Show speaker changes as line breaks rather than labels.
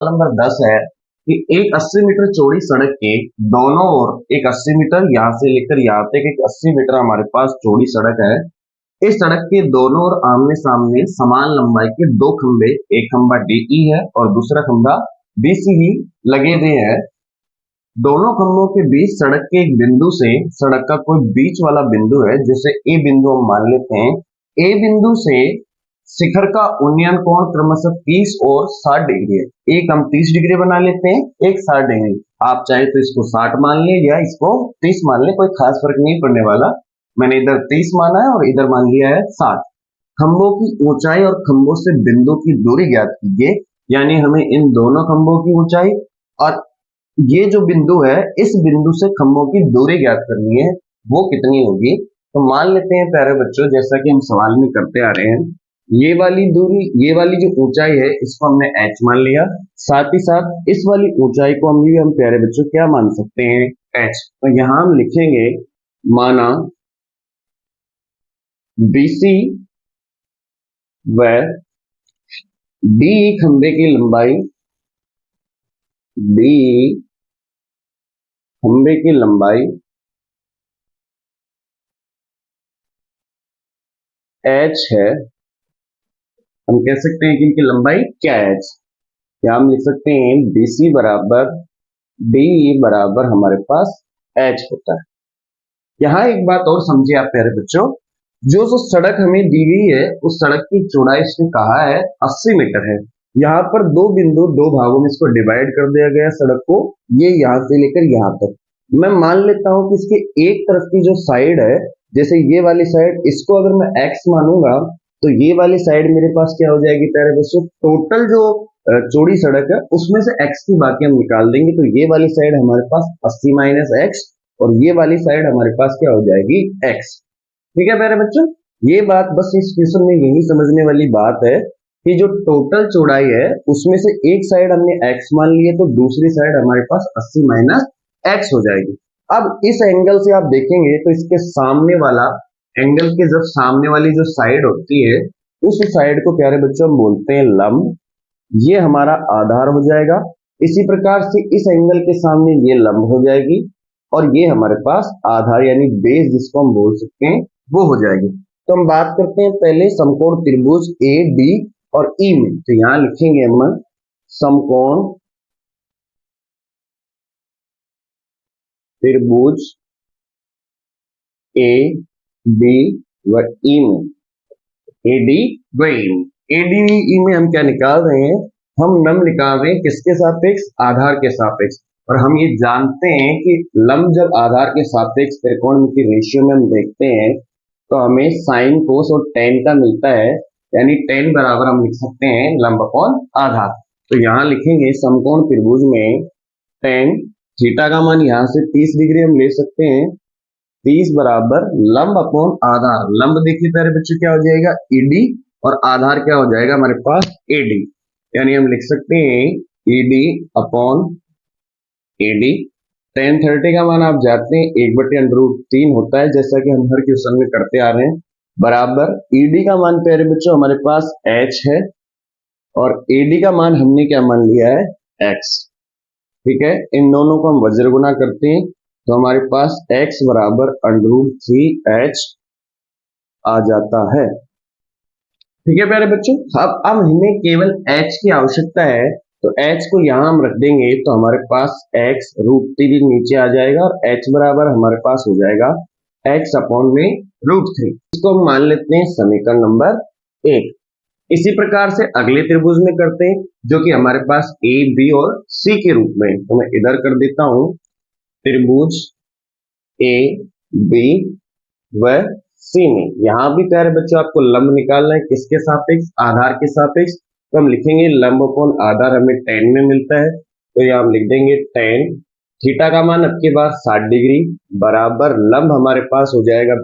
Number 10 है कि एक 80 मीटर चौड़ी सड़क के दोनों ओर एक 80 मीटर यहाँ से लेकर यहाँ तक एक 80 मीटर हमारे पास चौड़ी सड़क है। इस सड़क के दोनों ओर आमने सामने समान लंबाई के दो खंबे, एक खंबा डीई है और दूसरा खंबा बीसी ही लगे हुए हैं। दोनों खंभों के बीच सड़क के एक बिंदु से सड़क का कोई बीच वाला बिंदु है, जैसे ए बिंदु हम मान लेते हैं। ए बिंदु से शिखर का उन्नयन कोण क्रमशः 30 और 60 डिग्री है। एक हम 30 डिग्री बना लेते हैं, एक 60 डिग्री। आप चाहे तो इसको 60 मान ले या इसको 30 मान ले, कोई खास फर्क नहीं पड़ने वाला। मैंने इधर 30 माना है और इधर मान लिया है 60। खंभों की ऊंचाई और खंभों से बिंदु की दूरी ज्ञात कीजिए, यानी हमें इन दोनों खंभों की ऊंचाई और ये जो बिंदु है इस बिंदु से खंभों की दूरी ज्ञात करनी है, वो कितनी होगी। तो मान लेते हैं प्यारे बच्चों, जैसा कि हम सवाल में करते आ रहे हैं, ये वाली दूरी, ये वाली जो ऊंचाई है इसको हमने h मान लिया, साथ ही साथ इस वाली ऊंचाई को हम प्यारे बच्चों क्या मान सकते हैं, h। तो यहां हम लिखेंगे माना BC व डी खंबे की लंबाई, डी खंबे की लंबाई h है। हम कह सकते हैं कि इनकी लंबाई क्या है h। या हम लिख सकते हैं BC बराबर डी बराबर हमारे पास h होता है। यहाँ एक बात और समझिए आप प्यारे बच्चों, जो सड़क हमें दी गई है उस सड़क की चौड़ाई इसने कहा है 80 मीटर है। यहाँ पर दो बिंदु, दो भागों में इसको डिवाइड कर दिया गया सड़क को, ये यहाँ से लेकर यहाँ तक। मैं मान लेता हूं कि इसके एक तरफ की जो साइड है, जैसे ये वाली साइड, इसको अगर मैं x मानूंगा तो ये वाली साइड मेरे पास क्या हो जाएगी प्यारे बच्चों, टोटल जो चौड़ी सड़क है उसमें से x की बाकी हम निकाल देंगे, तो ये वाली साइड हमारे पास 80 माइनस x और ये वाली साइड हमारे पास क्या हो जाएगी x। ठीक है प्यारे बच्चों, ये बात बस इस क्वेश्चन में यही समझने वाली बात है कि जो टोटल चौड़ाई है उसमें से एक साइड हमने x मान ली है, तो दूसरी साइड हमारे पास 80 माइनस x हो जाएगी। अब इस एंगल से आप देखेंगे तो इसके सामने वाला एंगल के जब सामने वाली जो साइड होती है उस साइड को प्यारे बच्चों हम बोलते हैं लंब, ये हमारा आधार हो जाएगा। इसी प्रकार से इस एंगल के सामने ये लंब हो जाएगी और ये हमारे पास आधार यानी बेस जिसको हम बोल सकते हैं वो हो जाएगी। तो हम बात करते हैं पहले समकोण त्रिभुज ए डी और ई में। तो यहां लिखेंगे हम समकोण त्रिभुज ए डी व ई में, ए डी व ई में, ए डी ई में हम क्या निकाल रहे हैं, हम लंब निकाल रहे हैं किसके सापेक्ष, आधार के सापेक्ष। और हम ये जानते हैं कि लंब जब आधार के सापेक्ष त्रिकोणमिति रेशियो में हम देखते हैं तो हमें साइन कोस और टेन का मिलता है, यानी टेन बराबर हम लिख सकते हैं लंब अपॉन आधार। तो यहाँ लिखेंगे समकोण त्रिभुज में टेन थीटा का मान यहाँ से 30 डिग्री हम ले सकते हैं, 30 बराबर लंब अपॉन आधार। लंब देखिए प्यारे बच्चों क्या हो जाएगा ईडी और आधार क्या हो जाएगा हमारे पास एडी, यानी हम लिख सकते हैं ईडी अपॉन एडी। टेन 30 का मान आप जानते हैं 1/√3 होता है, जैसा कि हम हर क्वेश्चन में करते आ रहे हैं, बराबर ईडी का मान प्यारे बच्चों हमारे पास h है और एडी का मान हमने क्या मान लिया है x। ठीक है, इन दोनों को हम वज्र गुना करते हैं तो हमारे पास x बराबर √3h आ जाता है। ठीक है प्यारे बच्चों, अब हमें केवल h की आवश्यकता है, तो h को यहां हम रख देंगे तो हमारे पास x √3 नीचे आ जाएगा और h बराबर हमारे पास हो जाएगा x अपॉन में √3। इसको हम मान लेते हैं समीकरण नंबर 1। इसी प्रकार से अगले त्रिभुज में करते हैं जो कि हमारे पास ए बी और सी के रूप में। तो मैं इधर कर देता हूं त्रिभुज ए बी व सी में। यहां भी प्यारे बच्चों आपको लंब निकालना है किसके सापेक्ष, आधार के सापेक्ष। तो हम लिखेंगे लंब अपॉन आधार हमें टेन में मिलता है, तो यहां हम लिख देंगे टेन, थीटा का मान अब के बाद 60 डिग्री बराबर लंब हमारे पास हो जाएगा